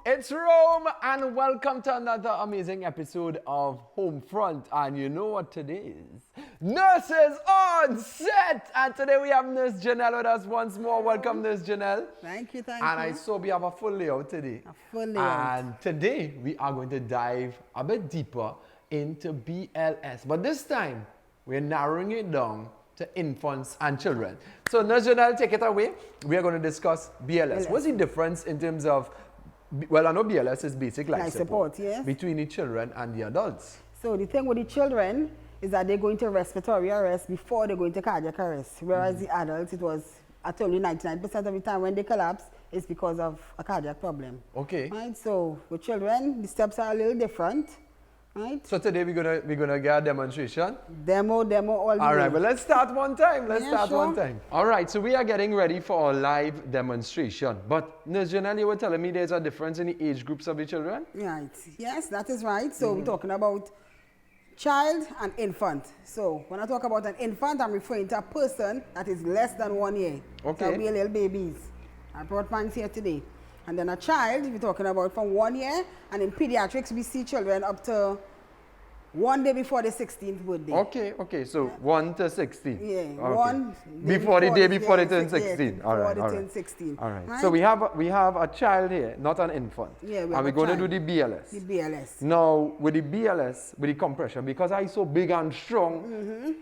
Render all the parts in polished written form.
It's Rome and welcome to another amazing episode of Homefront. And you know what today is? Nurses on set! And today we have Nurse Janelle with us once more. Welcome, Nurse Janelle. Thank you. And I saw we have a full layout today. A full layout. And today we are going to dive a bit deeper into BLS. But this time, we're narrowing it down to infants and children. So Nurse Janelle, take it away. We are going to discuss BLS. What's the difference in terms of, well, I know BLS is basic life support, yes, between the children and the adults. So the thing with the children is that they're going to respiratory arrest before they go into cardiac arrest. Whereas the adults, it was, I told you, 99% of the time when they collapse, it's because of a cardiac problem. Okay. Right, so with children, the steps are a little different. Right. So today we're gonna get a demonstration. Demo, all the All right, way. but let's start one time. Sure. All right, so we are getting ready for a live demonstration. But Nurse Janelle, you were telling me there's a difference in the age groups of the children? Right. Yes, that is right. So we're talking about child and infant. So when I talk about an infant, I'm referring to a person that is less than 1 year. Okay. So we are little babies. I brought mine here today. And then a child, we're talking about from 1 year, and in pediatrics, we see children up to 1 day before the 16th birthday. Okay, so 1 to 16. Yeah, okay. 1 before the day before they turn 16. 16. All right, Before they turn 16. All right. Right? So we have a child here, not an infant. Yeah, and we're going to do the BLS. The BLS. Now, with the BLS, with the compression, because I'm so big and strong,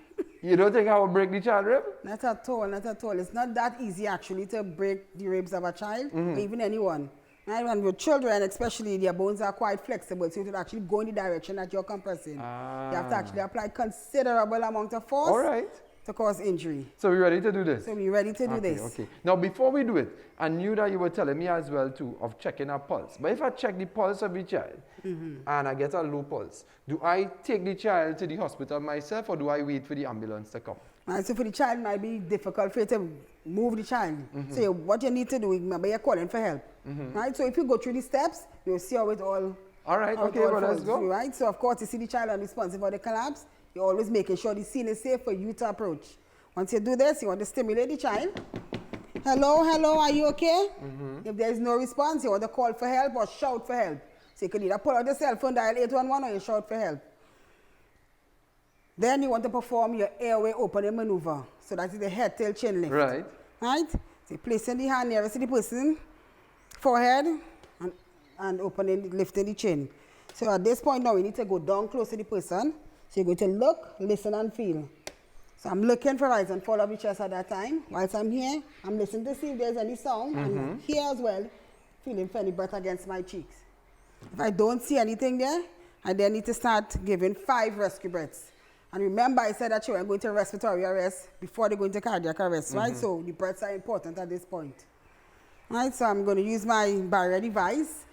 you don't think I will break the child rib? Not at all, not at all. It's not that easy actually to break the ribs of a child, or even anyone. Right? And with children, especially, their bones are quite flexible, so it will actually go in the direction that you're compressing. You have to actually apply considerable amount of force. All right. To cause injury. So we're ready to do this? So we're ready to do this. Okay. Now, before we do it, I knew that you were telling me as well, too, of checking a pulse. But if I check the pulse of the child, and I get a low pulse, do I take the child to the hospital myself, or do I wait for the ambulance to come? Right, so for the child, it might be difficult for you to move the child. So what you need to do, remember you're calling for help. Right, so if you go through the steps, you'll see how it all. All right, okay, well, let's go. Right, so of course, you see the child unresponsive for the collapse, you're always making sure the scene is safe for you to approach. Once you do this, you want to stimulate the child. Hello, are you okay? If there is no response, you want to call for help or shout for help. So you can either pull out your cell phone, dial 811, or you shout for help. Then you want to perform your airway opening maneuver. So that is the head, tail, chin lift. Right. Right? So you placing the hand nearest to the person, forehead, and opening, lifting the chin. So at this point now, you need to go down close to the person. So you're going to look, listen, and feel. So I'm looking for rise and fall of the chest at that time. Whilst I'm here, I'm listening to see if there's any sound. And here as well, feeling for any breath against my cheeks. If I don't see anything there, I then need to start giving 5 rescue breaths. And remember, I said that children are going to respiratory arrest before they go into cardiac arrest, right? So the breaths are important at this point. Right, so I'm going to use my barrier device.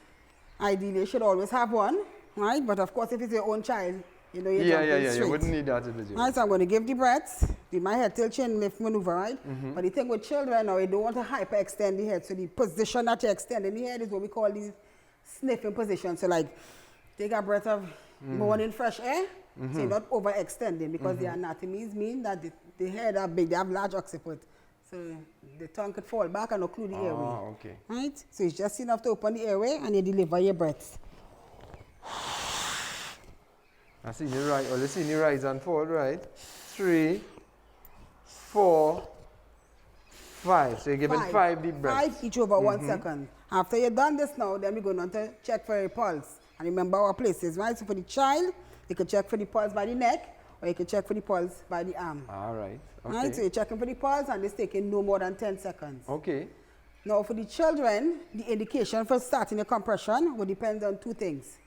Ideally, you should always have one, right? But of course, if it's your own child, you know, you're jumping straight. You wouldn't need that if it's yours. Right, so I'm going to give the breaths, do my head tilt chin lift maneuver, right? But the thing with children now, you don't want to hyperextend the head. So the position that you extend in the head is what we call the sniffing position. So like, take a breath of morning fresh air. So you're not overextending because the anatomies mean that the head are big, they have large occiput. So the tongue could fall back and occlude the airway. Okay. Right? So it's just enough to open the airway and you deliver your breaths. I see you right. Well, you see you rise and fall, right? 3, 4, 5. So you're giving 5 deep breaths. 5 each over 1 second. After you're done this now, then we're going on to check for your pulse. And remember our places, right? So for the child, you can check for the pulse by the neck, or you can check for the pulse by the arm. All right. Okay. Right? So you're checking for the pulse, and it's taking no more than 10 seconds. Okay. Now for the children, the indication for starting the compression will depend on 2 things.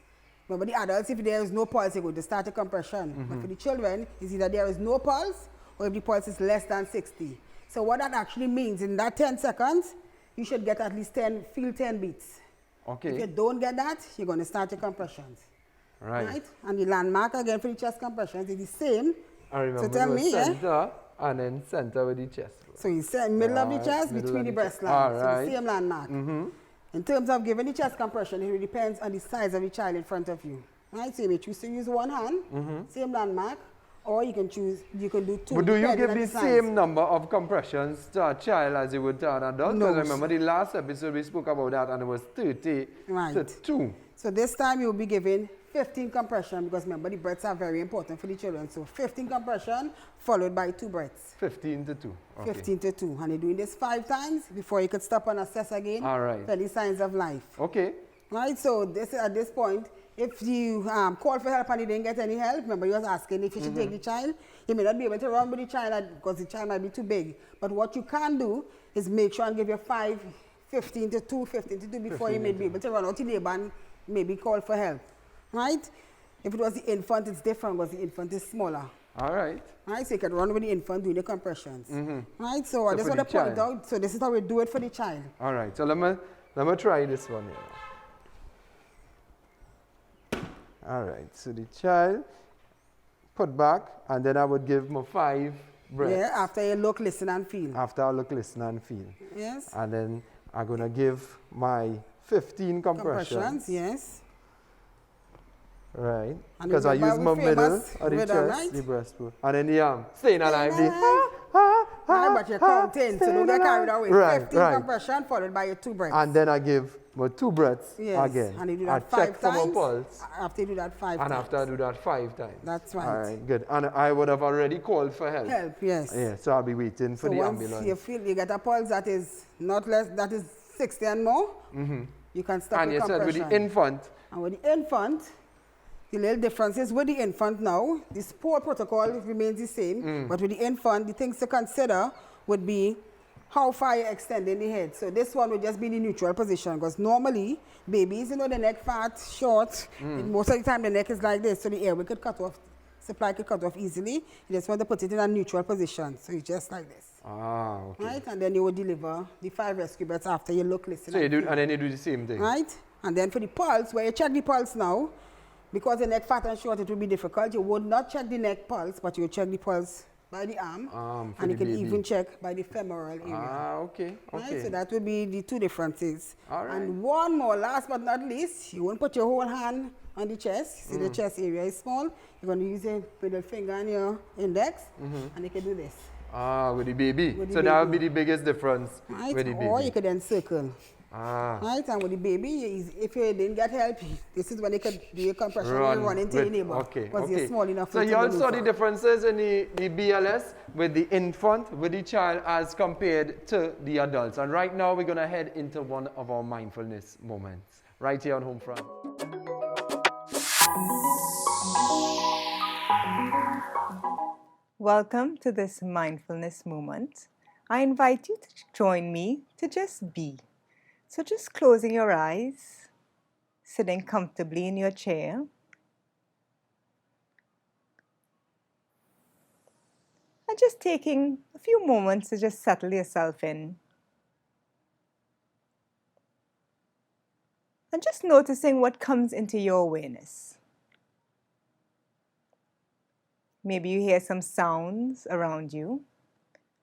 Remember the adults, if there is no pulse, you're going to start a compression. But for the children, it's either there is no pulse, or if the pulse is less than 60. So what that actually means, in that 10 seconds, you should get at least 10 beats. Okay. If you don't get that, you're going to start your compressions. Right. And the landmark again for the chest compressions is the same. I remember so tell me, center and then center with the chest. So you say middle of the chest between the breast lines. So the same landmark. In terms of giving the chest compression, it really depends on the size of the child in front of you. Right? So you may choose to use one hand, same landmark, Or you can choose, you can do 2. But do you depending give on the size. same number of compressions to a child as you would to an adult? No. Because remember the last episode we spoke about that and it was 30 to 2. So this time you will be given 15 compression because remember the breaths are very important for the children. So 15 compression followed by 2 breaths. 15 to 2. Okay. 15 to 2. And you're doing this 5 times before you could stop and assess again. All right. For the signs of life. Okay. Right, so this at this point, if you call for help and you didn't get any help, remember you was asking if you should take the child. You may not be able to run with the child because the child might be too big. But what you can do is make sure and give your 15 to 2 before you may be able to run out in labor and maybe call for help. Right? If it was the infant, it's different because the infant is smaller. All right. Right, so you can run with the infant doing the compressions. Right, so I just want to point out, so this is how we do it for the child. All right, so let me try this one here. All right, so the child put back, and then I would give him 5 breaths. Yeah, after you look, listen, and feel. After I look, listen, and feel. Yes. And then I'm going to give my 15 compressions. Yes. Right. And Because I use my middle of the rhythm, chest, right? the breastbone. And then the arm. Staying alive. But you're counting, so don't get carried away. Right, 15 compression followed by your 2 breaths. And then I give my 2 breaths again. And you do that I 5 check for times. my pulse. After you do that 5 times. And after I do that 5 times. That's right. All right, good. And I would have already called for help. Help, yes. Yeah, so I'll be waiting for So the once ambulance. you feel you get a pulse that is not less, that is 60 and more, you can stop And the you compression. said with the infant. And with the infant, the little difference is with the infant now, the sport protocol remains the same, but with the infant, the things to consider would be how far you're extending the head. So this one would just be in the neutral position because normally babies, you know, the neck fat, short, most of the time the neck is like this, so the airway could cut off, supply could cut off easily. You just want to put it in a neutral position, so it's just like this. Ah, okay. Right, and then you would deliver the 5 rescue breaths after you look, listen. So you do, and then you do the same thing. Right, and then for the pulse, where you check the pulse now, because the neck fat and short, it will be difficult. You would not check the neck pulse, but you would check the pulse by the arm, and you can even check by the femoral area. Ah, okay, okay. Right, so that would be the 2 differences. All right. And one more, last but not least, you won't put your whole hand on the chest. See the chest area is small. You're going to use your middle finger and your index, and you can do this. Ah, with the baby. With the So that would baby. be the biggest difference Right, with the baby. or you could then circle. Ah. Right, and with the baby, if you didn't get help, this is when you could do your compression and run into your neighbor. Okay, because okay. you're small enough So to you all saw the maneuver. differences in the BLS with the infant, with the child as compared to the adults. And right now we're going to head into one of our mindfulness moments right here on Homefront. Welcome to this mindfulness moment. I invite you to join me to just be. So just closing your eyes, sitting comfortably in your chair, and just taking a few moments to just settle yourself in. And just noticing what comes into your awareness. Maybe you hear some sounds around you,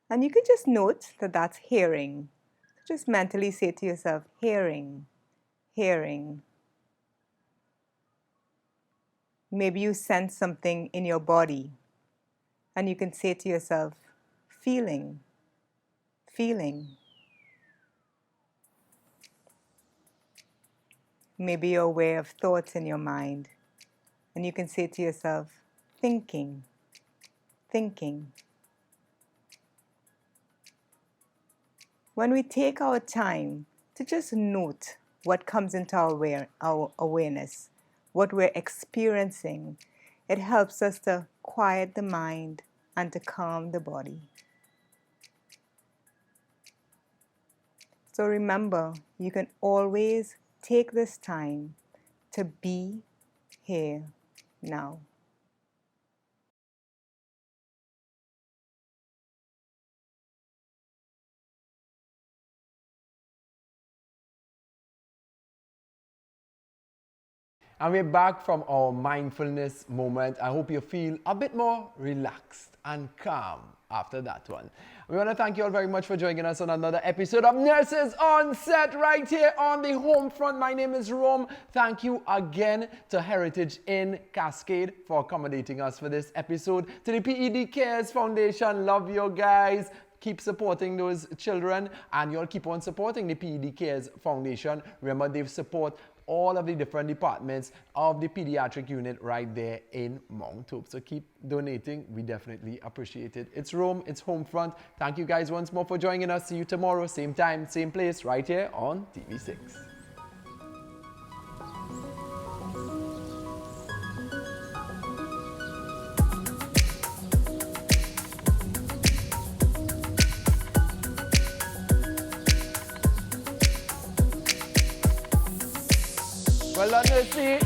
and you can just note that that's hearing. Just mentally say to yourself, hearing, hearing. Maybe you sense something in your body, and you can say to yourself, feeling, feeling. Maybe you're aware of thoughts in your mind, and you can say to yourself, thinking, thinking. When we take our time to just note what comes into our awareness, what we're experiencing, it helps us to quiet the mind and to calm the body. So remember, you can always take this time to be here now. And we're back from our mindfulness moment. I hope you feel a bit more relaxed and calm after that one. We want to thank you all very much for joining us on another episode of Nurses on Set right here on the home front. My name is Rome. Thank you again to Heritage in Cascade for accommodating us for this episode. To the PED CARES Foundation, love you guys. Keep supporting those children, and you'll keep on supporting the PED CARES Foundation. Remember, they support all of the different departments of the pediatric unit right there in Mount Hope. So keep donating. We definitely appreciate it. It's Rome. It's home front. Thank you guys once more for joining us. See you tomorrow, same time, same place, right here on TV6. Well done, Nancy.